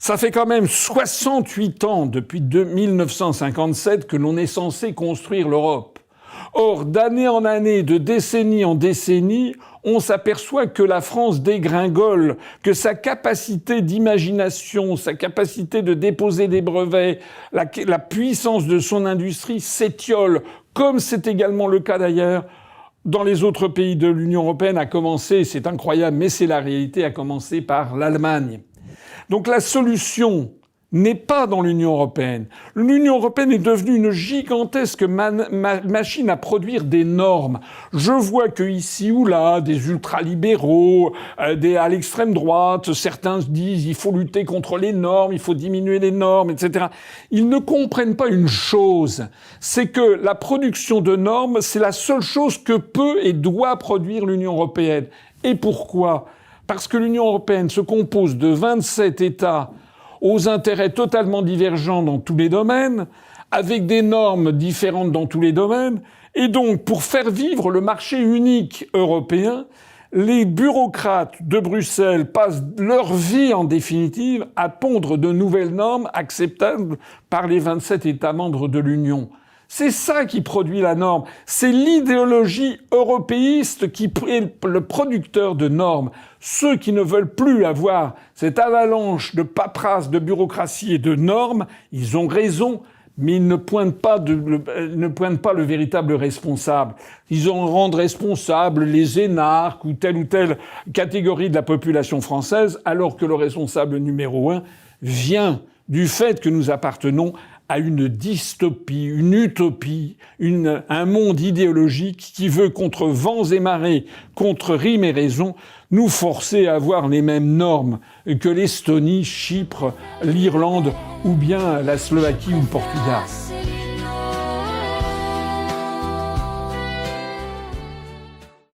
Ça fait quand même 68 ans, depuis 1957, que l'on est censé construire l'Europe. Or, d'année en année, de décennie en décennie, on s'aperçoit que la France dégringole, que sa capacité d'imagination, sa capacité de déposer des brevets, la puissance de son industrie s'étiole, comme c'est également le cas d'ailleurs dans les autres pays de l'Union européenne, a commencé, c'est incroyable, mais c'est la réalité, a commencé par l'Allemagne. Donc la solution n'est pas dans l'Union européenne. L'Union européenne est devenue une gigantesque machine à produire des normes. Je vois que ici ou là, des ultralibéraux, à l'extrême droite, certains disent il faut lutter contre les normes, il faut diminuer les normes, etc. Ils ne comprennent pas une chose, c'est que la production de normes, c'est la seule chose que peut et doit produire l'Union européenne. Et pourquoi ? Parce que l'Union européenne se compose de 27 États aux intérêts totalement divergents dans tous les domaines, avec des normes différentes dans tous les domaines. Et donc, pour faire vivre le marché unique européen, les bureaucrates de Bruxelles passent leur vie, en définitive, à pondre de nouvelles normes acceptables par les 27 États membres de l'Union. C'est ça qui produit la norme. C'est l'idéologie européiste qui est le producteur de normes. Ceux qui ne veulent plus avoir cette avalanche de paperasse, de bureaucratie et de normes, ils ont raison, mais ils ne pointent pas le véritable responsable. Ils en rendent responsables les énarques ou telle catégorie de la population française, alors que le responsable numéro 1 vient du fait que nous appartenons à une dystopie, une utopie, un monde idéologique qui veut, contre vents et marées, contre rime et raison, nous forcer à avoir les mêmes normes que l'Estonie, Chypre, l'Irlande ou bien la Slovaquie ou le Portugal.